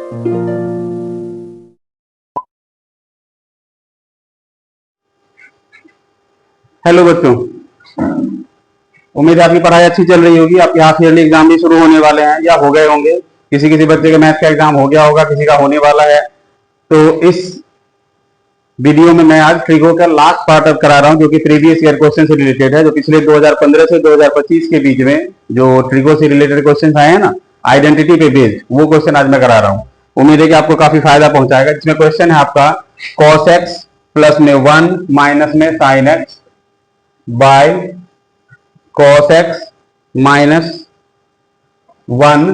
Hello बच्चों, उम्मीद है आपकी पढ़ाई अच्छी चल रही होगी। आपके हाफ ईयरली एग्जाम भी शुरू होने वाले हैं या हो गए होंगे। किसी किसी बच्चे का मैथ का एग्जाम हो गया होगा, किसी का होने वाला है। तो इस वीडियो में मैं आज ट्रिगो का लास्ट पार्ट अब करा रहा हूं, जो कि प्रीवियस ईयर क्वेश्चन से रिलेटेड है। जो पिछले 2015 से 2025 के बीच में जो ट्रिगो से रिलेटेड क्वेश्चन आए हैं ना, आइडेंटिटी पे बेस्ड, वो क्वेश्चन आज मैं करा रहा हूँ। उम्मीद है कि आपको काफी फायदा पहुंचाएगा। जिसमें क्वेश्चन है आपका cos x प्लस में 1 माइनस में sin x by cos x minus 1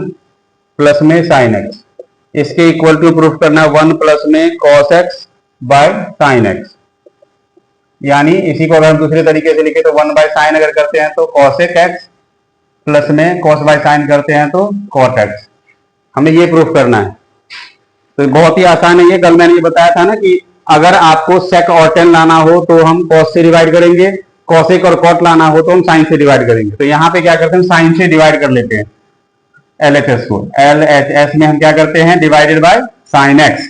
plus में sin x। इसके इक्वल टू प्रूफ करना 1 प्लस में cos x by sin x। यानी इसी को अगर हम दूसरे तरीके से लिखे तो 1 बाय साइन अगर करते हैं तो cosec x प्लस में cos बाय साइन करते हैं तो cot x। हमें ये प्रूफ करना है। तो बहुत ही आसान है ये। कल मैंने ये बताया था ना कि अगर आपको sec और tan लाना हो तो हम cos से डिवाइड करेंगे, cosec और cot लाना हो तो हम sin से डिवाइड करेंगे। तो यहाँ पे क्या करते हैं, sin से डिवाइड कर लेते हैं LHS को। LHS में हम क्या करते हैं, divided by sin x,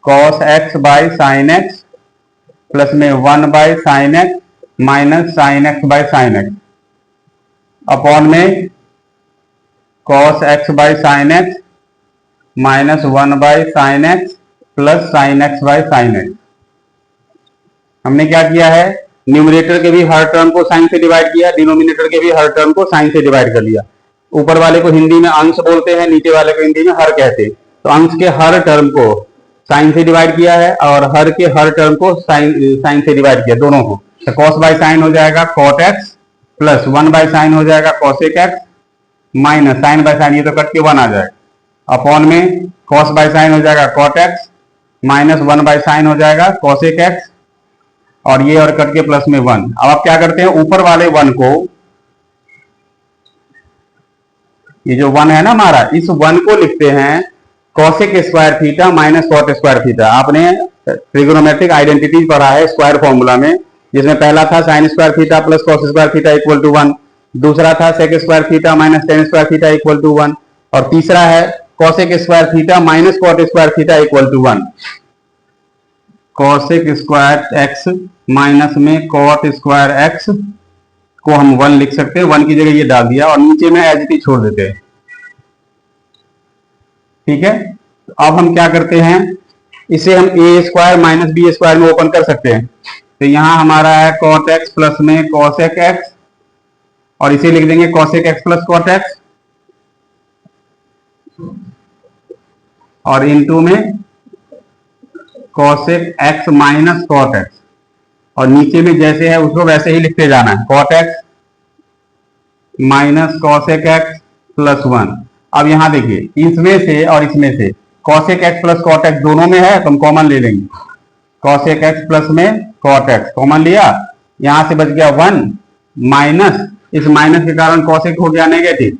cos x by sin x plus में 1 by sin x minus sin x by sin x upon में cos x by sin x minus 1 by sin x plus sin x by sin x। हमने क्या किया है, numerator के भी हर term को साइन से डिवाइड किया, डिनोमिनेटर के भी हर टर्म को साइन से डिवाइड कर लिया। ऊपर वाले को हिंदी में अंश बोलते हैं, नीचे वाले को हिंदी में हर कहते हैं। तो अंश के हर टर्म को साइन से डिवाइड किया है और हर के हर टर्म को साइन से डिवाइड किया, दोनों को। तो cos बाय साइन हो जाएगा cot x plus 1 by sine हो जाएगा cosec x minus sine by sine, ये तो कट के 1 आ जाएगा, अपॉन में cos बाय साइन हो जाएगा cot x minus 1 by sine हो जाएगा cosec x और ये और कट के प्लस में 1। अब आप क्या करते हैं, ऊपर वाले 1 को, ये जो 1 है ना हमारा, इस 1 को लिखते हैं cosec square theta minus cot square theta. आपने ट्रिगोनोमेट्रिक आइडेंटिटी पढ़ा है स्क्वायर फॉर्मूला में, जिसमें पहला था sin square theta plus cos square theta equal to 1, दूसरा था sec square theta minus tan square theta equal to 1 और तीसरा है cosec square theta minus cot square theta equal to 1। cosec square x minus में cot square x को हम 1 लिख सकते हैं, 1 की जगह ये डाल दिया और नीचे में एज इट इज छोड़ देते हैं। ठीक है, तो अब हम क्या करते हैं, इसे हम ए स्क्वायर माइनस बी स्क्वायर में ओपन कर सकते हैं। तो यहां हमारा है cot x प्लस में cosec x और इसे लिख देंगे cosec x plus cot x और इनटू में cosec x minus cot x और नीचे में जैसे है उसको वैसे ही लिखते जाना है, cot x minus cosec x plus 1। अब यहां देखिए, इसमें से और इसमें से cosec x plus cot x दोनों में है तो हम कॉमन ले लेंगे। cosec x प्लस में cot x कॉमन लिया, यहां से बच गया 1 माइनस, इस माइनस के कारण cosec हो गया नेगेटिव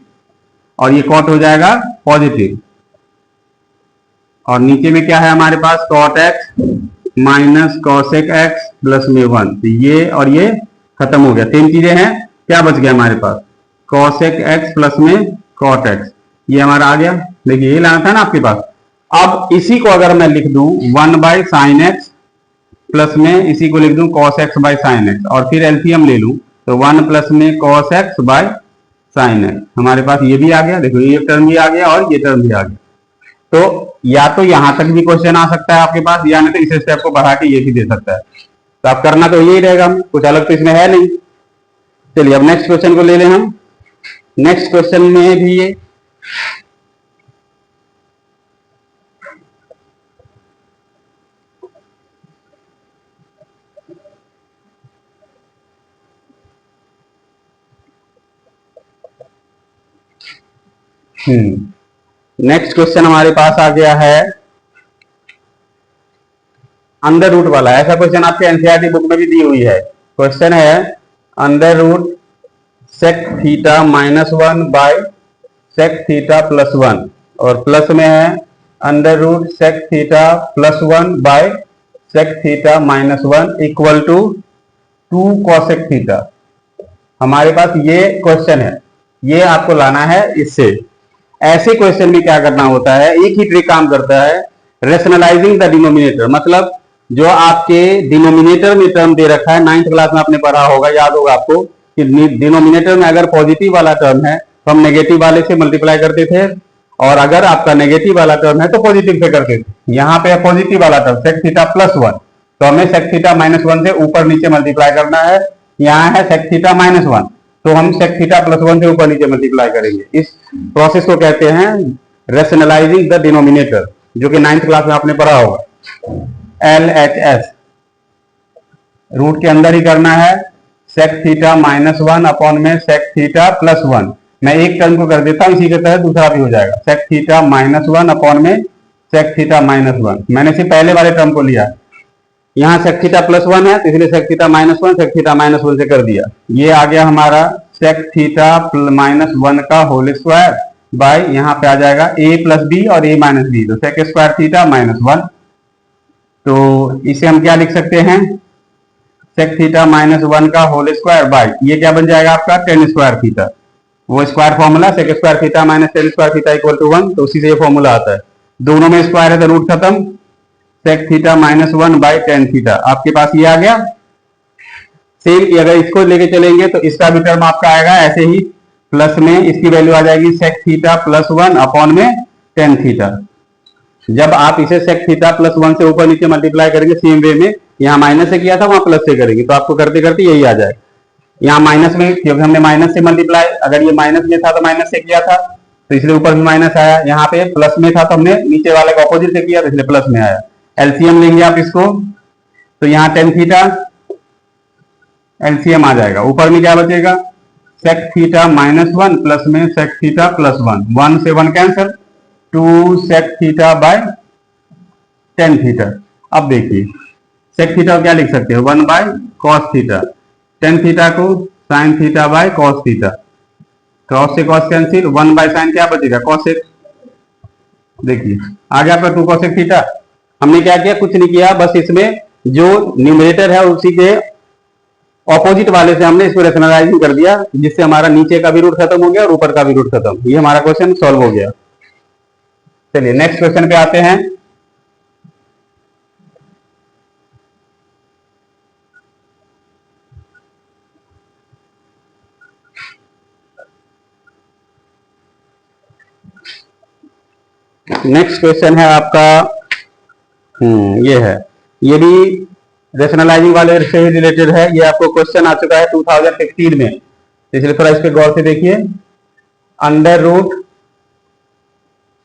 और ये cot हो जाएगा पॉजिटिव और नीचे में क्या है हमारे पास, cot x minus cosec x plus में 1। तो ये और ये खत्म हो गया, 3 चीजें हैं। क्या बच गया हमारे पास, cosec x प्लस में cot x, ये हमारा आ गया। देखिए ये लाना था ना आपके पास। अब इसी को अगर मैं लिख दूं 1 बाय साइन एक्स प्लस में इसी को लिख दूं cos x by sine x और फिर एलसीएम ले लूं तो 1 प्लस में cos x by sine x, हमारे पास ये भी आ गया। देखो ये टर्म भी आ गया और ये टर्म भी आ गया। तो या तो यहां तक भी क्वेश्चन आ सकता है आपके पास, या नहीं तो इस स्टेप को बढ़ा के ये भी दे सकता है। तो आप करना तो यही रहेगा, कुछ अलग तो इसमें है नहीं। चलिए अब नेक्स्ट क्वेश्चन को ले लें हम। नेक्स्ट क्वेश्चन में भी ये नेक्स्ट क्वेश्चन हमारे पास आ गया है अंडर रूट वाला। ऐसा क्वेश्चन आपके एनसीईआरटी बुक में भी दी हुई है। क्वेश्चन है under root sec theta minus 1 by sec theta plus 1 और प्लस में है under root sec theta plus 1 by sec theta minus 1 equal to 2 cosec theta. हमारे पास ये क्वेश्चन है, ये आपको लाना है इससे। ऐसे क्वेश्चन में क्या करना होता है, एक ही ट्रिक काम करता है, रेशनलाइजिंग द डिनोमिनेटर। मतलब जो आपके डिनोमिनेटर में टर्म दे रखा है, 9th क्लास में आपने पढ़ा होगा, याद होगा आपको कि डिनोमिनेटर में अगर पॉजिटिव वाला टर्म है तो हम नेगेटिव वाले से मल्टीप्लाई करते थे, और अगर आपका नेगेटिव वाला टर्म है तो पॉजिटिव से करते थे। यहाँ पे पॉजिटिव वाला टर्म सेक थीटा +1, तो हमें सेक थीटा -1 से ऊपर नीचे मल्टीप्लाई करना है। यहाँ है सेक थीटा -1, तो हम सेक थीटा +1 से ऊपर नीचे मल्टीप्लाई करेंगे। इस प्रोसेस को कहते हैं रेशनलाइजिंग द डिनोमिनेटर, जो कि 9th क्लास में आपने पढ़ा होगा। LHS रूट के अंदर ही करना है, सेक थीटा -1 अपॉन में सेक थीटा +1। मैं एक टर्म को कर देता हूं, इसी के तहत दूसरा भी हो जाएगा। सेक थीटा -1 अपॉन में सेक थीटा -1, मैंने सिर्फ पहले वाले टर्म को लिया। यहाँ सेक थीटा +1 है, तो इसलिए सेक थीटा -1 सेक थीटा -1 से कर दिया। ये आ गया हमारा सेक थीटा -1 का होल स्क्वायर बाय, यहाँ पे आ जाएगा a + b और a - b, तो सेक स्क्वायर थीटा -1। तो इसे हम क्या लिख सकते हैं, सेक थीटा -1 का होल स्क्वायर बाय, ये क्या बन जाएगा आपका tan स्क्वायर थीटा। वो square formula sec square theta -tan square theta = 1, तो उसी से ये फॉर्मूला आता है। दोनों में स्क्वायर है तो रूट खत्म, sec theta -1 by tan theta, आपके पास ये आ गया। सेम अगर इसको लेके चलेंगे तो इसका भी टर्म आपका आएगा ऐसे ही, प्लस में इसकी वैल्यू आ जाएगी सेक थीटा +1 अपॉन में tan थीटा। जब आप इसे सेक थीटा +1 से ऊपर नीचे मल्टीप्लाई करेंगे सेम वे में, यहाँ माइनस से किया था वहां प्लस से करेंगे, तो आपको करते करते यही आ जाएगा। यहाँ माइनस में, क्योंकि हमने माइनस से मल्टीप्लाई, अगर ये माइनस में था तो माइनस से किया था, तो इसलिए ऊपर भी माइनस आया। यहाँ पे प्लस में था तो हमने नीचे वाले को अपोजिट से किया, तो इसलिए प्लस में आया। एलसीएम लेंगे आप इसको, तो यहाँ tan थीटा एलसीएम आ जाएगा, ऊपर में क्या बचेगा, सेक थीटा -1 प्लस में सेक थीटा +1, 1 से 1 cancel, 2 sec theta by tan theta. अब देखिए सेक थीटा क्या लिख सकते हैं, 1 by cos theta, tan theta को sin theta by cos theta, cross से कॉस कैंसिल, 1 बाय साइन क्या बचेगा, cosec। देखिए आ गया आपका 2 cosec थीटा। हमने क्या किया, कुछ नहीं किया, बस इसमें जो न्यूमरेटर है उसी के ऑपोजिट वाले से हमने इसको रेशनलाइजिंग कर दिया, जिससे हमारा नीचे का भी रूट खत्म हो गया और ऊपर का भी रूट खत्म। ये हमारा क्वेश्चन सॉल्व हो गया। चलिए नेक्स्ट क्वेश्चन पे आते हैं। नेक्स्ट क्वेश्चन है आपका, ये है, ये भी रेशनलाइजिंग वाले से रिलेटेड है। ये आपको क्वेश्चन आ चुका है 2016 में, इसलिए थोड़ा इस पे गौर से देखिए। Under root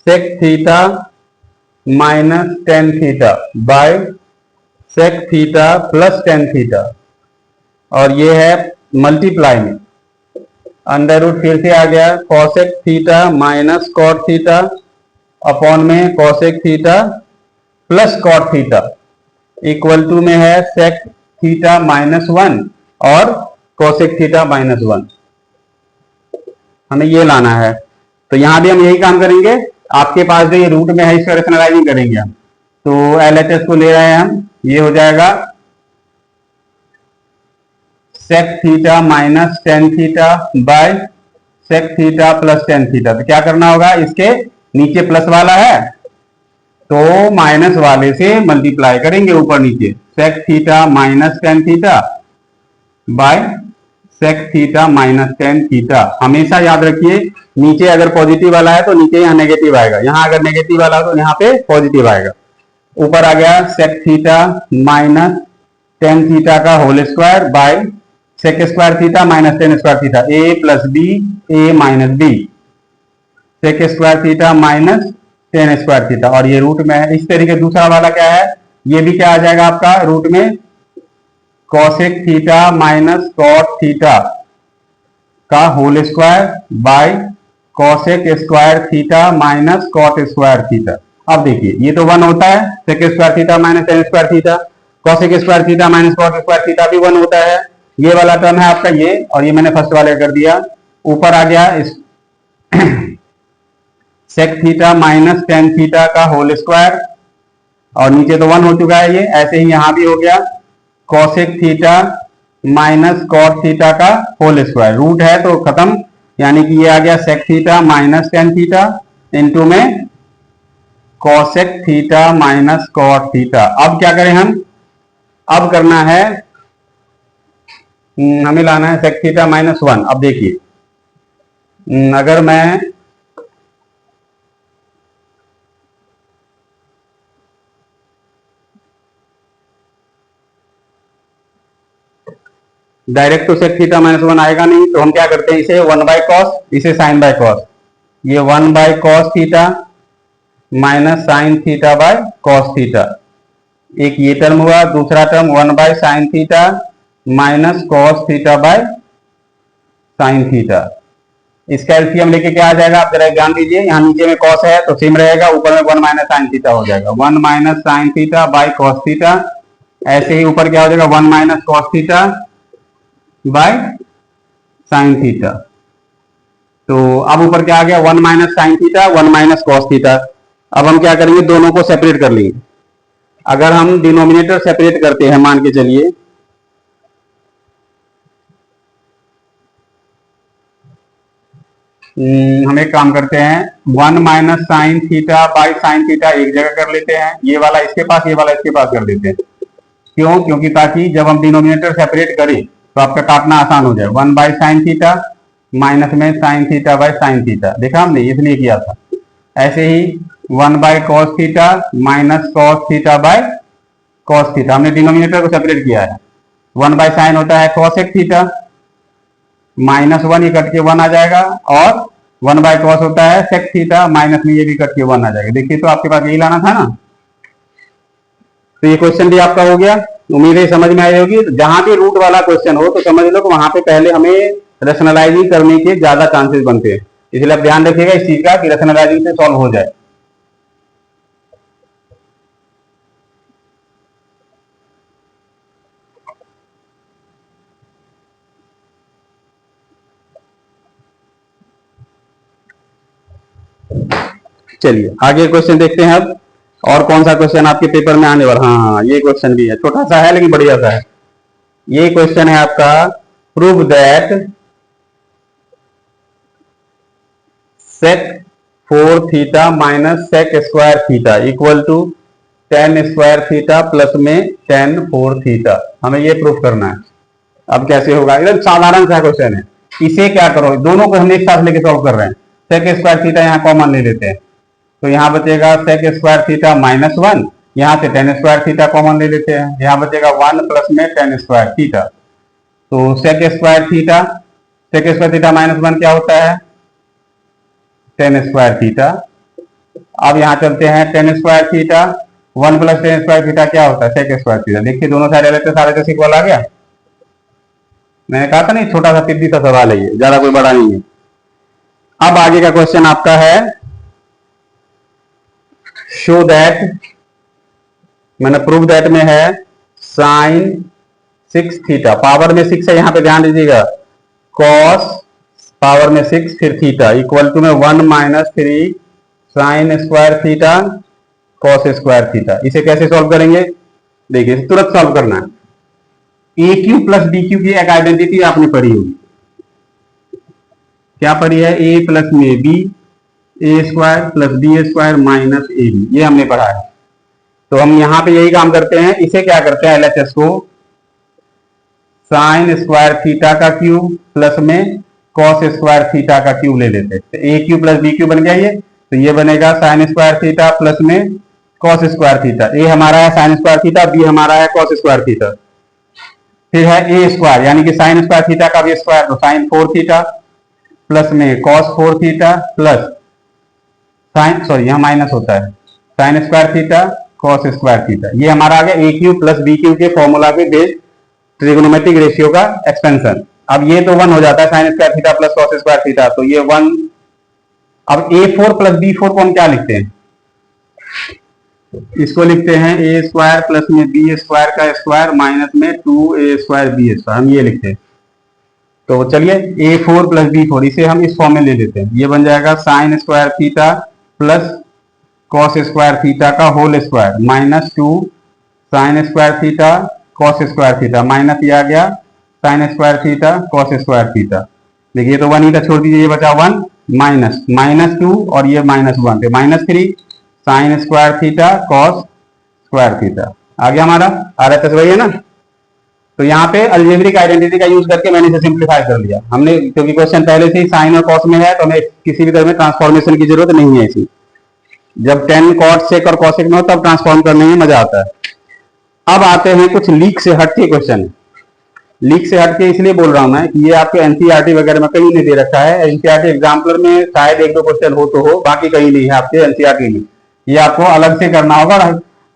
sec theta -tan theta by sec theta +tan theta, और ये है मल्टीप्लाई में अंडर रूट फिर से आ गया cosec theta -cot theta upon में cosec theta plus cot theta equal to में है sec थीटा -1 और cosec थीटा -1। हमें ये लाना है, तो यहां भी हम यही काम करेंगे। आपके पास जो ये रूट में है इसका रेशनलाइजिंग करेंगे हम, तो LHS को ले रहे हैं हम, ये हो जाएगा sec theta -tan theta bye sec theta +tan theta. तो क्या करना होगा, इसके नीचे प्लस वाला है तो माइनस वाले से मल्टीप्लाई करेंगे ऊपर नीचे, sec theta -tan theta by sec theta -tan theta. हमेशा याद रखिए नीचे अगर पॉजिटिव वाला है तो नीचे यहाँ नेगेटिव आएगा, यहाँ अगर नेगेटिव वाला हो तो यहाँ पे पॉजिटिव आएगा। ऊपर आ गया सेक थीटा -tan थीटा का whole square by sec square theta -tan square theta, a + b a - b sec square theta -tan square theta, और ये रूट में है। इस तरीके दूसरा वाला क्या है, ये भी क्या आ जाएगा आपका रूट में cosec थीटा -cot थीटा का whole square by cosec square theta -cot square theta. अब देखिए ये तो 1 होता है, sec square theta -tan square theta, cosec square theta -cot square theta भी 1 होता है। ये वाला टर्म है आपका ये, और ये मैंने फर्स्ट वाले कर दिया। ऊपर आ गया इस सेक थीटा -tan थीटा का होल स्क्वायर, और नीचे तो 1 हो चुका है ये। ऐसे ही यहां भी हो गया cosec थीटा -cot थीटा का होल स्क्वायर, रूट है तो खत्म, यानी कि ये आ गया sec theta -tan theta into में cosec theta minus cot theta. अब क्या करें हम, अब करना है हमें लाना है सेक थीटा माइनस 1। अब देखिए अगर मैं डायरेक्ट तो सेक थीटा माइनस 1 आएगा नहीं, तो हम क्या करते हैं, इसे 1 बाय कॉस, इसे साइन बाय कॉस। ये 1 by cos theta minus sine theta by cos theta, एक ये टर्म हुआ। दूसरा term 1 by sign theta minus cos theta by sine theta. इसका एलसीएम लेके क्या आ जाएगा, आप जरा ध्यान दीजिए, यहाँ नीचे में कॉस है तो सेम रहेगा, ऊपर में 1 माइनस साइन थीटा हो जाएगा, 1 minus sine theta by cos theta. ऐसे ही ऊपर क्या हो जाएगा, 1 minus cos theta by sine theta. तो अब ऊपर क्या आ गया, 1 minus sine theta 1 minus cos theta. अब हम क्या करेंगे, दोनों को सेपरेट कर लेंगे। अगर हम डिनोमिनेटर सेपरेट करते हैं, मान के चलिए हम एक काम करते हैं, 1 minus sine theta by sine theta एक जगह कर लेते हैं, ये वाला इसके पास, ये वाला इसके पास कर देते हैं। क्यों, क्योंकि ताकि जब हम डिनोमिनेटर सेपरेट करें तो आपका काटना आसान हो जाए। 1 बाई साइन थीटा माइनस में sine theta by sine theta, देखा हमने, इसलिए किया था। ऐसे ही 1 by cos theta minus cos theta by cos theta, हमने डिनोमिनेटर को सेपरेट किया है। 1 बाय साइन होता है कॉसेक थीटा, माइनस 1 ये कट के 1 आ जाएगा, और 1 बाय कॉस होता है सेक थीटा, माइनस में ये भी कट के 1 आ जाएगा। देखिए, तो आपके पास यही लाना था ना। तो ये क्वेश्चन भी आपका हो गया, उम्मीद है समझ में आई होगी। जहां भी रूट वाला क्वेश्चन हो तो समझ लो कि वहां पे पहले हमें रैशनलाइजिंग करने के ज्यादा चांसेस बनते हैं, इसलिए आप ध्यान रखिएगा इस चीज का कि रैशनलाइजिंग से सॉल्व हो जाए। चलिए आगे क्वेश्चन देखते हैं अब, और कौन सा क्वेश्चन आपके पेपर में आने वाला। हाँ, ये क्वेश्चन भी है, छोटा सा है लेकिन बढ़िया सा है। ये क्वेश्चन है आपका, prove that sec 4 theta minus sec square theta equal to tan square theta plus में टेन 4 थीटा। हमें ये प्रूफ करना है। अब कैसे होगा, एकदम साधारण सा क्वेश्चन है। इसे क्या करो, दोनों को हम एक साथ लेके सॉल्व कर रहे हैं। सेक स्क्वायर थीटा यहाँ कॉमन ले लेते हैं, तो यहाँ बचेगा सेक स्क्वायर थीटा माइनस 1, यहाँ से टेन स्क्वायर थीटा कॉमन ले लेते हैं, यहाँ बचेगा 1 प्लस में टेन स्क्वायर थीटा। तो सेक स्क्वायर थीटा माइनस 1 क्या होता है, टेन स्क्वायर थीटा। अब यहाँ चलते हैं, ten square theta 1 plus ten square theta क्या होता है, सेक स्क्वायर थीटा। देखिए दोनों साइड लेते सारे तो इक्वल आ गया। मैंने कहा था नहीं, छोटा सा तिद्दी सा सवाल है ये, ज्यादा कोई बड़ा नहीं है। अब आगे का क्वेश्चन आपका है, शो दैट, मैंने प्रूव दैट में है साइन 6 थीटा, पावर में 6 है, यहां पे ध्यान दीजिएगा, कॉस पावर में 6 फिर थीटा इक्वल टू में 1 minus 3 sine square theta cos square theta. इसे कैसे सॉल्व करेंगे, देखिए तुरंत सॉल्व करना है। A cube plus b cube की एक आइडेंटिटी आपने पढ़ी होगी, क्या पढ़ी है, ए प्लस में b, a square plus b square minus a b, ये हमने पढ़ा है। तो हम यहाँ पे यही काम करते हैं, इसे क्या करते हैं, एलएचएस को साइन स्क्वायर थीटा का क्यूब प्लस में कॉस स्क्वायर थीटा का क्यूब ले लेते हैं। तो ए क्यू प्लस बी क्यू बन गया ये, तो ये बनेगा साइन स्क्वायर थीटा प्लस में कॉस स्क्वायर थीटा। ए हमारा है साइन स्क्वायर थीटा, बी हमारा है कॉस स्क्वायर थीटा। फिर है ए स्क्वायर, यानी कि साइन स्क्वायर थीटा का भी स्क्वायर, तो साइन 4 थीटा प्लस में cos 4 theta plus sign, sorry यहाँ माइनस होता है, sign square theta cos square theta. ये हमारा आ गया ए क्यू प्लस बी क्यू के फॉर्मूला पे बेस्ड ट्रिगोनोमेट्रिक रेशियो का एक्सपेंशन। अब ये तो 1 हो जाता है, sign square theta plus cos square theta, तो ये 1। अब a4 प्लस b4 को हम क्या लिखते हैं, इसको लिखते हैं ए स्क्वायर प्लस में बी स्क्वायर का स्क्वायर माइनस में 2a स्क्वायर बी स्क्वायर, हम ये लिखते हैं। तो चलिए a4 प्लस b4 इसे हम इस फॉर्म में ले लेते हैं, ये बन जाएगा sine square theta plus cos square theta का whole square minus 2 sine square theta cos square theta minus ये आ गया sine square theta cos square theta. देखिए तो 1 ही था, छोड़ दीजिए, ये बचा 1 -2 और ये -1 तो -3 sine square theta cos square theta आ गया हमारा। RHS वही है ना। तो यहाँ पे अलजेब्रिक आइडेंटिटी का यूज करके मैंने इसे सिंप्लीफाई कर लिया हमने, क्योंकि क्वेश्चन पहले से ही साइन और कॉस में है तो हमें किसी भी तरह में ट्रांसफॉर्मेशन की जरूरत नहीं है इसी। जब tan cot sec और cosec में हो तब ट्रांसफॉर्म करने में मजा आता है। अब आते हैं कुछ लीक से हटके क्वेश्चन। लीक से हटके इसलिए बोल रहा हूं मैं कि ये आपके एनसीईआरटी वगैरह में कहीं नहीं दे रखा है। एनसीईआरटी एग्जाम्पलर में शायद 1-2 क्वेश्चन हो तो हो, बाकी कहीं नहीं है आपके एनसीईआरटी में। ये आपको अलग से करना होगा।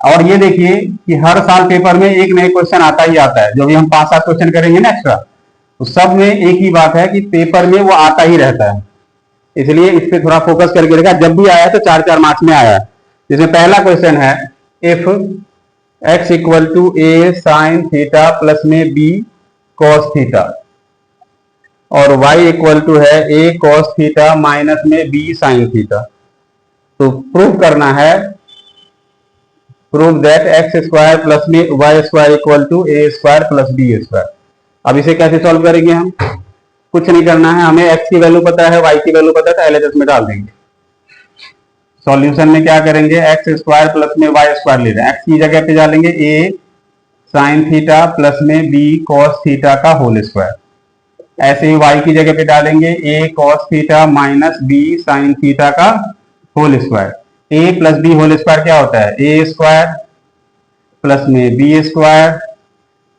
और ये देखिए कि हर साल पेपर में एक नए क्वेश्चन आता ही आता है। जो भी हम 5-7 क्वेश्चन करेंगे ना एक्स्ट्रा, तो सब में एक ही बात है कि पेपर में वो आता ही रहता है। इसलिए इस पे थोड़ा फोकस करके देखा, जब भी आया तो 4-4 मार्क्स में आया। जिसमें पहला क्वेश्चन है if x equal to a sine theta plus में b कॉस थीटा और y इक्वल टू है a कॉस थीटा माइनस में b साइन थीटा। तो प्रूव करना है, prove that x square plus में y square equal to a square plus b square. अब इसे कैसे सॉल्व करेंगे हम? कुछ नहीं करना है, हमें एक्स की वैल्यू पता है, वाई की वैल्यू पता है, तो एलएचएस में डाल देंगे। सॉल्यूशन में क्या करेंगे, एक्स स्क्वायर प्लस में वाई स्क्वायर ले रहे हैं, एक्स की जगह पे डालेंगे ए साइन थीटा प्लस में बी कॉस थीटा का होल स्क्वायर। ऐसे ही वाई की जगह पे डालेंगे a cos theta minus b sine theta का whole square. A plus b whole square क्या होता है, ए स्क्वायर प्लस में b square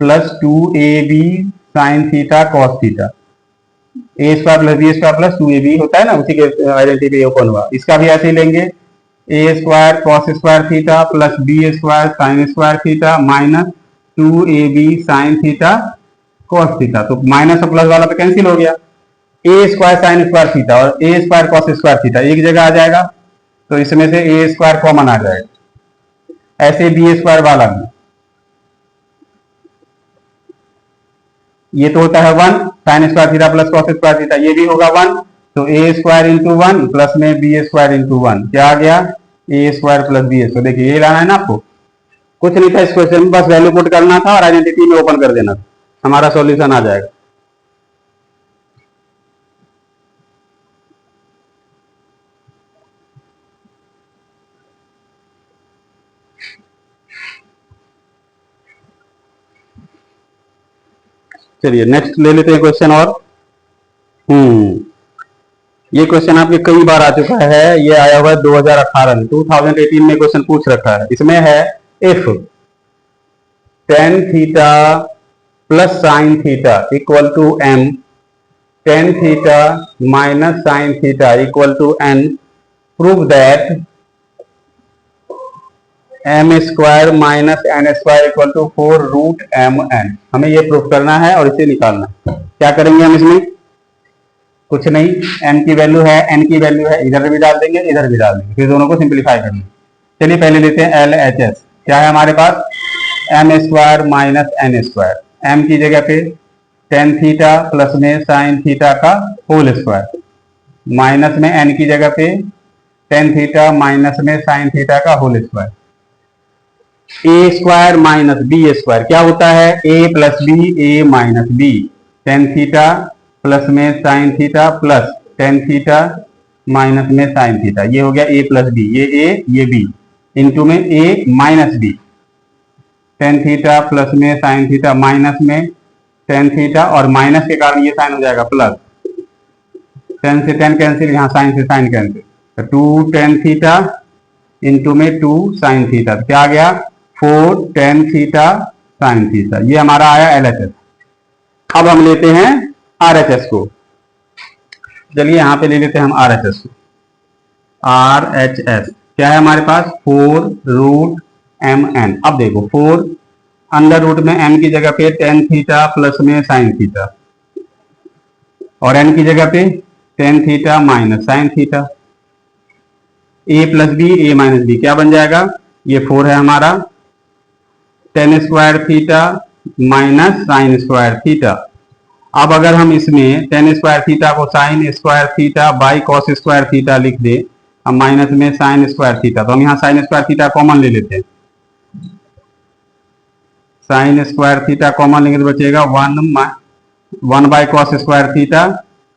plus 2ab sine theta cos theta. A square plus b square plus 2ab होता है ना, उसी के आइडेंटिटी पे ओपन हुआ। इसका भी ऐसे ही लेंगे, a square cos square theta plus b square sine square theta minus 2ab sine theta cos theta. तो माइनस और प्लस वाला तो कैंसिल हो गया। A square sine square theta और a square cos square theta एक जगह आ जाएगा, तो इसमें से ए स्क्वायर कॉमन आ जाएगा। ऐसे बी स्क्वायर वाला भी, ये तो होता है 1 sign square theta plus cos square theta, ये भी होगा 1। तो ए स्क्वायर इंटू 1 प्लस में बी स्क्वायर इंटू 1 क्या आ गया, a square plus b square. देखिए ये लाना है ना आपको, कुछ नहीं था इस क्वेश्चन में, बस वैल्यू पुट करना था और आइडेंटिटी में ओपन कर देना था, हमारा सॉल्यूशन आ जाएगा। चलिए नेक्स्ट ले लेते हैं क्वेश्चन और। ये क्वेश्चन आपके कई बार आ चुका है, ये आया हुआ है 2018 में, 2018 में क्वेश्चन पूछ रखा है। इसमें है if tan theta plus sine theta equal to m, tan theta minus sine theta equal to n, prove that m square minus n square equal to 4 root m n. हमें ये प्रूफ करना है और इसे निकालना है। क्या करेंगे हम इसमें, कुछ नहीं, m की वैल्यू है, n की वैल्यू है, इधर भी डाल देंगे इधर भी डाल देंगे, फिर दोनों को सिंप्लीफाई कर लेंगे। चलिए पहले लेते हैं LHS। क्या है हमारे पास, m square minus n square, m की जगह पे tan थीटा प्लस में साइन थीटा का होल स्क्वायर माइनस में n की जगह पे tan थीटा माइनस में साइन थीटा का whole square. A square minus b square क्या होता है, a plus b a minus b, tan theta plus में sine theta plus tan theta minus में साइन थीटा। ये हो गया ए प्लस बी, ये ए ये बी, इंटू में a minus b, tan theta plus में साइन थीटा माइनस में टेन थीटा, और माइनस के कारण ये साइन हो जाएगा प्लस, टेन से टेन कैंसिल, यहाँ साइन से साइन कैंसिल, तो 2 टेन थीटा इंटू में 2 साइन थीटा। क्या आ गया, 4 tan थीटा साइन थीटा। ये हमारा आया LHS। अब हम लेते हैं RHS को। चलिए यहां पे ले लेते हैं हम RHS को। RHS क्या है हमारे पास, 4 रूट mn। अब देखो 4 अंडर रूट में m की जगह पे tan थीटा प्लस में साइन थीटा, और n की जगह पे tan theta minus sine theta. a plus b a minus b क्या बन जाएगा, ये 4 है हमारा, tan square theta minus sine square theta. अब अगर हम इसमें टेन स्क्वायर थीटा को sine square theta by cos square theta लिख दे, अब माइनस में साइन स्क्वायर थीटा, तो हम यहाँ साइन स्क्वायर थीटा कॉमन ले लेते हैं, साइन स्क्वायर थीटा कॉमन लेंगे तो बचेगा 1 by cos square theta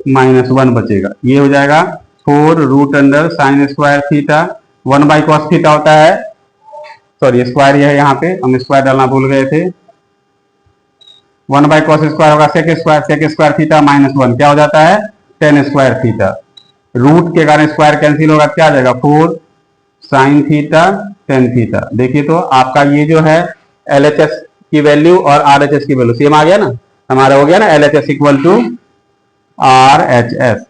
minus 1 बचेगा, ये हो जाएगा 4 root under sine square theta 1 by cos theta होता है, सॉरी स्क्वायर ये है, यहाँ पे हम स्क्वायर डालना भूल गए थे। 1 बाई कॉस स्क्वायर होगा सेक स्क्वायर थीटा -1 क्या हो जाता है, टेन स्क्वायर थीटा। रूट के कारण स्क्वायर कैंसिल होगा, क्या आ जाएगा 4 साइन थीटा टेन थीटा। देखिए तो आपका ये जो है LHS की वैल्यू और RHS की वैल्यू सेम आ गया ना, हमारा हो गया ना LHS इक्वल टू RHS।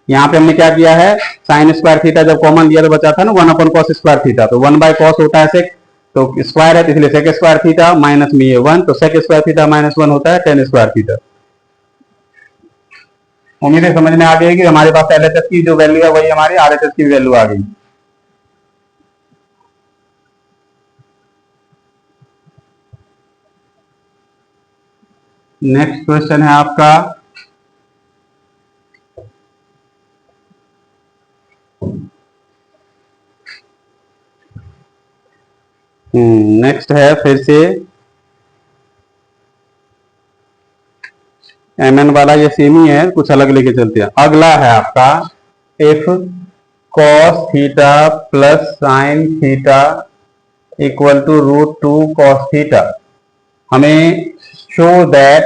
यहाँ पे हमने क्या किया है, साइन स्क्वायर थीटा जब कॉमन लिया तो बचा था ना 1 अपन कॉस स्क्वायर थीटा, तो 1 बाय कॉस होता है सेक, तो स्क्वायर है तो इसलिए सेक स्क्वायर थीटा माइनस में ये 1, तो सेक स्क्वायर थीटा -1 होता है टेन स्क्वायर थीटा। उम्मीद है समझ में आ गई कि हमारे पास LHS की जो वैल्यू है वही हमारी RHS की वैल्यू आ गई। नेक्स्ट क्वेश्चन है आपका नेक्स्ट है फिर से MN वाला, ये सेम ही है, कुछ अलग लेके चलते हैं। अगला है आपका if cos theta plus sine theta equal to √2 cos theta, हमें show that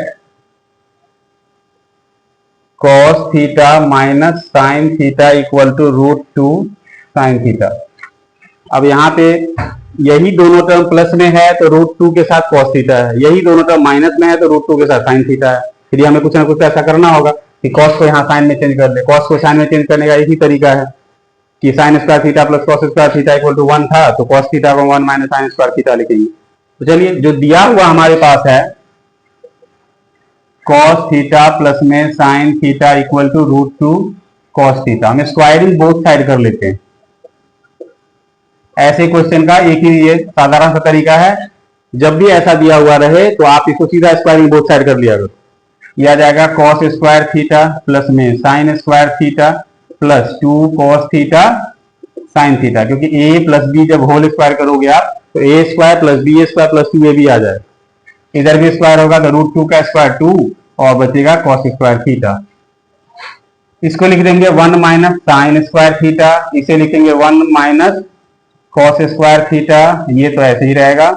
cos theta minus sine theta equal to √2 sine theta. अब यहाँ पे यही दोनों टर्म प्लस में है तो √2 के साथ cos थीटा है, यही दोनों टर्म माइनस में है तो √2 के साथ साइन थीटा है। फिर हमें कुछ ना कुछ ऐसा करना होगा कि cos को यहाँ साइन में चेंज कर ले। cos को साइन में चेंज करने का यही तरीका है कि sine square theta plus cos square theta equal to 1 था, तो cos थीटा को 1 माइनस साइन स्क्वायर थीटा लिखेंगे। तो चलिए जो दिया हुआ हमारे पास है cos थीटा प्लस में sine theta equal to √2 cos theta, हम स्क्वायरिंग बोथ साइड कर लेते हैं। ऐसे क्वेश्चन का एक ही ये साधारण सा तरीका है, जब भी ऐसा दिया हुआ रहे तो आप इसको सीधा स्क्वायरिंग बोथ साइड कर लिया करो। यह आ जाएगा cos स्क्वायर थीटा प्लस में sine square theta plus 2 cos theta sine theta, क्योंकि a प्लस बी जब होल स्क्वायर करोगे आप तो a square plus b square plus 2ab आ जाएगा। इधर भी स्क्वायर होगा तो √2 का स्क्वायर 2 और बचेगा cos स्क्वायर थीटा। इसको लिख देंगे 1 माइनस साइन स्क्वायर थीटा, इसे लिखेंगे 1 माइनस cos स्क्वायर थीटा, ये तो ऐसे ही रहेगा,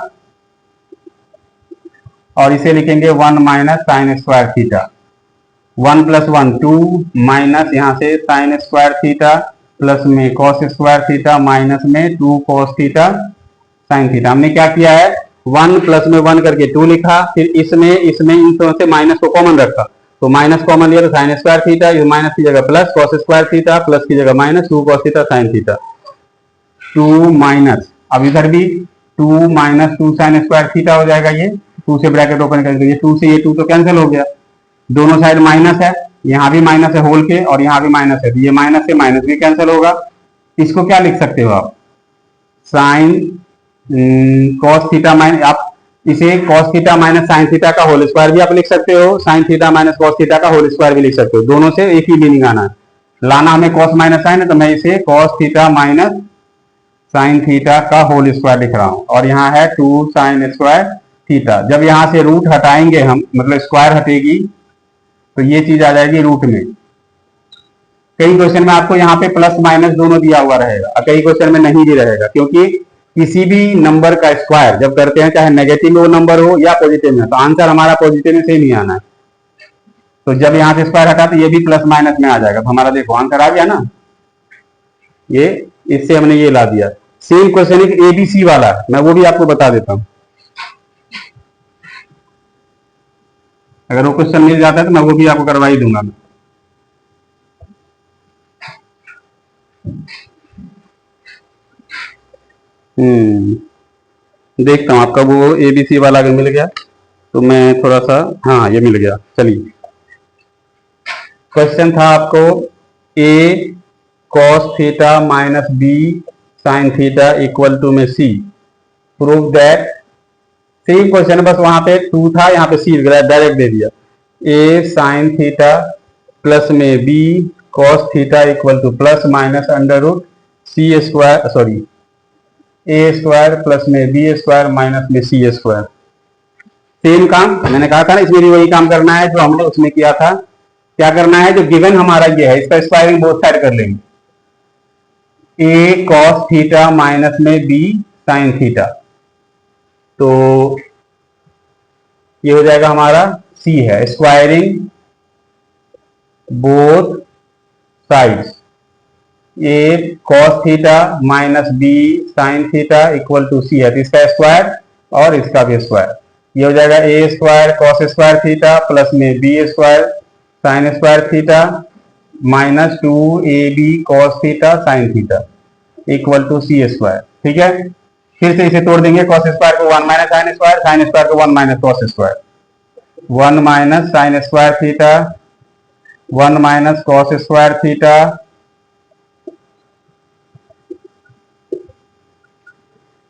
और इसे लिखेंगे 1 minus sine square theta. 1 plus 1 2 minus यहाँ से साइन स्क्वायर थीटा प्लस में cos स्क्वायर थीटा माइनस में 2 cos थीटा साइन थीटा। हमने क्या किया है 1 प्लस में 1 करके 2 लिखा, फिर इसमें इन दोनों से माइनस को कॉमन रखा, तो माइनस कॉमन लिया तो साइन स्क्वायर थीटा, इस माइनस की जगह plus cos square theta, plus की जगह minus 2 cos theta sine theta. 2 minus, अब इधर भी 2 माइनस 2 साइन स्क्वायर थीटा हो जाएगा, ये 2 से ब्रैकेट ओपन करके ये 2 से ये 2 तो कैंसिल हो गया, दोनों साइड माइनस है, यहाँ भी माइनस है होल के और यहाँ भी माइनस है, तो ये माइनस से माइनस भी कैंसिल होगा। इसको क्या लिख सकते हो आप, साइन cos थीटा माइनस, आप इसे cos theta minus sine theta का होल स्क्वायर भी आप लिख सकते हो, sign theta minus cos theta का होल स्क्वायर भी लिख सकते हो, दोनों से एक ही मीनिंग आना है। लाना हमें cos माइनस साइन है तो मैं इसे cos theta minus sine theta का होल स्क्वायर लिख रहा हूं, और यहाँ है 2 साइन स्क्वायर थीटा। जब यहाँ से रूट हटाएंगे हम, मतलब स्क्वायर हटेगी, तो ये चीज आ जाएगी रूट में। कई क्वेश्चन में आपको यहाँ पे प्लस माइनस दोनों दिया हुआ रहेगा और कई क्वेश्चन में नहीं भी रहेगा, क्योंकि किसी भी नंबर का स्क्वायर जब करते हैं चाहे नेगेटिव वो नंबर हो या पॉजिटिव में, तो आंसर हमारा पॉजिटिव में से ही नहीं आना है। तो जब यहाँ से स्क्वायर हटा तो ये भी प्लस माइनस में आ जाएगा, तो हमारा देखो आंसर आ गया ना, ये इससे हमने ये ला दिया। सेम क्वेश्चन एक ABC वाला, मैं वो भी आपको बता देता हूं, अगर वो क्वेश्चन मिल जाता है तो मैं वो भी आपको करवा ही दूंगा। देखता हूं आपका वो ABC वाला अगर मिल गया तो मैं थोड़ा सा, हाँ ये मिल गया। चलिए क्वेश्चन था आपको A cos theta minus B sine theta equal to में C, prove that, same question बस वहां पे 2 था, यहाँ पे C डायरेक्ट दे दिया। A साइन थीटा प्लस में B cos theta equal to plus minus under root C square, sorry A square plus में B स्क्वायर माइनस में C स्क्वायर। सेम काम मैंने कहा था ना, इसमें भी वही काम करना है जो हमने उसमें किया था। क्या करना है, जो गिवन हमारा ये है इसका स्क्वायरिंग बोथ साइड कर लेंगे। ए कॉस थीटा माइनस में बी साइन थीटा, तो ये हो जाएगा हमारा सी है, squaring both sides, a cos theta minus b sine theta equal to c है, तो इसका स्क्वायर और इसका भी स्क्वायर, ये हो जाएगा a square cos square theta plus में b square sine square theta minus 2ab cos theta sine theta equal to c square. ठीक है, फिर से इसे तोड़ देंगे, कॉस स्क्वायर को 1 माइनस साइन स्क्वायर को 1 minus cos square, 1 minus sine square theta 1 minus cos square theta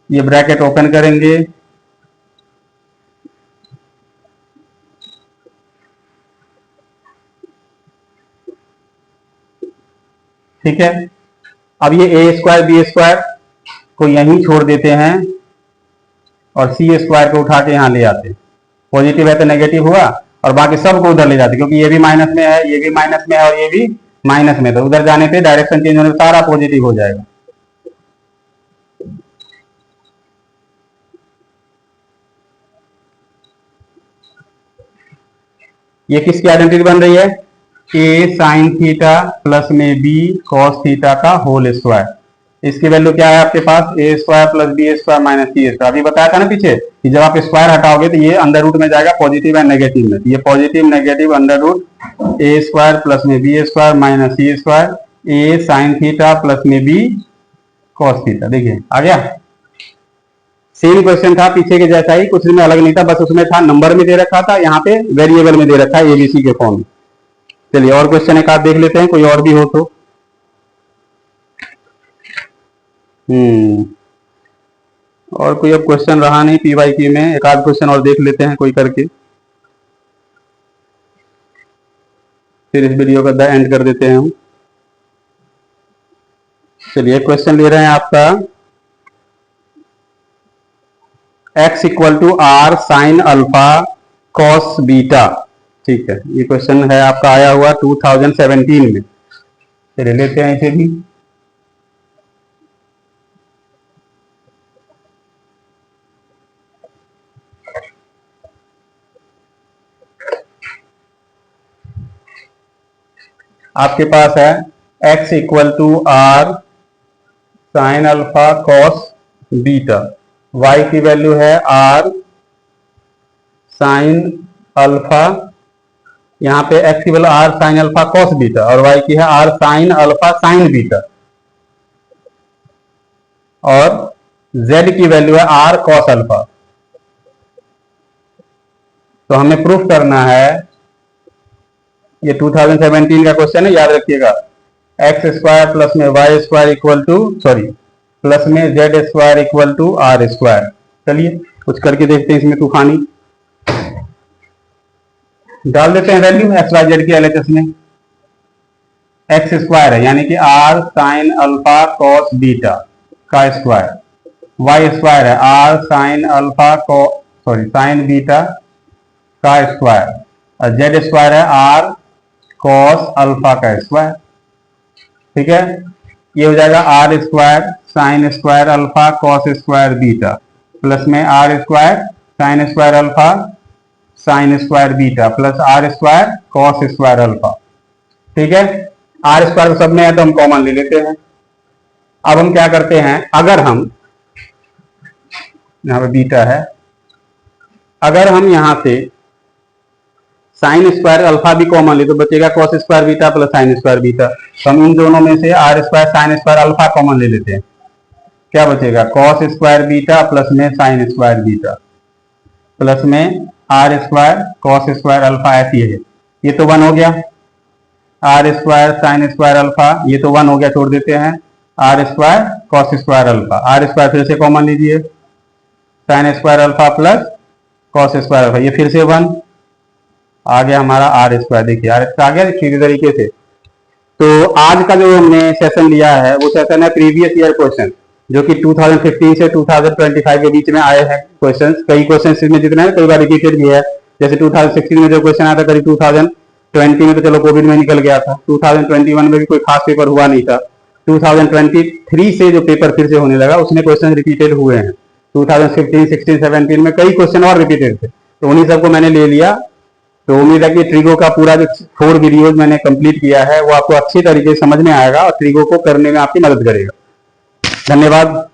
ये ब्रैकेट ओपन करेंगे, ठीक है। अब ये ए स्क्वायर बी स्क्वायर को यहीं छोड़ देते हैं और सी स्क्वायर को उठा के यहां ले आते हैं, पॉजिटिव है तो नेगेटिव हुआ और बाकी सब को उधर ले जाते, क्योंकि ये भी माइनस में है, ये भी माइनस में है और ये भी माइनस में, तो उधर जाने पे डायरेक्शन चेंज होने पे सारा पॉजिटिव हो जाएगा। ये किसकी आइडेंटिटी बन रही है, ए साइन थीटा प्लस में बी कॉस थीटा का होल स्क्वायर, इसकी वैल्यू क्या है आपके पास, a square plus b square minus c square. अभी बताया था ना पीछे कि जब आप स्क्वायर हटाओगे तो ये अंडर रूट में जाएगा पॉजिटिव एंड नेगेटिव में, ये पॉजिटिव नेगेटिव अंडर रूट ए स्क्वायर प्लस में b square minus c square ए साइन थीटा प्लस में बी कॉस थीटा। देखिए आ गया, सेम क्वेश्चन था पीछे के जैसा ही, कुछ में अलग नहीं था, बस उसमें था नंबर में दे रखा था, यहाँ पे वेरिएबल में दे रखा है एबीसी के फॉर्म में। चलिए और क्वेश्चन एक आध देख लेते हैं, कोई और भी हो तो। और कोई अब क्वेश्चन रहा नहीं पीवाईक्यू में, एक आध क्वेश्चन और देख लेते हैं कोई करके, फिर इस वीडियो का एंड कर देते हैं हम। चलिए क्वेश्चन ले रहे हैं आपका, x equal to r sine alpha cos beta. ठीक है, ये क्वेश्चन है आपका आया हुआ 2017 में, चलिए लेते हैं इसे भी। आपके पास है x equal to r sine alpha cos beta, y की वैल्यू है आर साइन अल्फा, यहाँ पे x की value r sine alpha cos beta और y की है r sine alpha sine beta, और z की वैल्यू है आर कॉस अल्फा। तो हमें प्रूफ करना है, ये 2017 का क्वेश्चन है, याद रखिएगा, एक्स स्क्वायर प्लस में y square equal to plus में z square equal to r square. चलिए कुछ करके देखते हैं इसमें तूफानी, डाल देते हैं वैल्यू एक्स वाई जेड की एलएचएस में। एक्स स्क्वायर है यानी कि r sine alpha cos beta का स्क्वायर, वाई स्क्वायर है r sine alpha sine beta का स्क्वायर, और जेड स्क्वायर है आर कॉस अल्फा का स्क्वायर। ठीक है, ये हो जाएगा r square sine square alpha cos square beta plus में r square sine square alpha sine square beta plus r square cos square alpha. ठीक है, आर स्क्वायर सब में है तो हम कॉमन ले लेते हैं। अब हम क्या करते हैं, अगर हम यहाँ पे बीटा है, अगर हम यहां से साइन स्क्वायर अल्फा भी कॉमन ले तो बचेगा cos square beta plus sine square beta, तो हम इन दोनों में से r square sine square alpha common ले लेते हैं, क्या बचेगा कॉस स्क्वायर बीटा प्लस में साइन स्क्वायर बीटा प्लस में r square cos square alpha, ऐसी है। ये तो 1 हो गया, r square sine square alpha ये तो 1 हो गया, छोड़ देते हैं r square cos square alpha, r square फिर से कॉमन लीजिए, sine square alpha plus cos square alpha, ये फिर से 1 आ गया हमारा आर स्क्वायर। देखिए आर स्क्वायर आ गया सीधी तरीके से। तो आज का जो हमने सेशन लिया है वो सेशन है प्रीवियस ईयर क्वेश्चन, जो कि 2015 से 2025 के बीच में आए हैं क्वेश्चंस। कई क्वेश्चंस इसमें जितने हैं कई बार रिपीटेड भी है, जैसे 2016 में जो क्वेश्चन आया था करीब 2020 में, तो चलो कोविड में निकल गया था, 2021 में भी कोई खास पेपर हुआ नहीं था, 2023 से जो पेपर फिर से होने लगा उसमें क्वेश्चन रिपीटेड हुए हैं। 2015, 16, 17 में कई क्वेश्चन और रिपीटेड थे, तो उन्हीं सबको मैंने ले लिया। तो उम्मीद है कि ट्रिगो का पूरा जो 4 वीडियोज मैंने कंप्लीट किया है वो आपको अच्छी तरीके से समझ में आएगा और ट्रिगो को करने में आपकी मदद करेगा। धन्यवाद।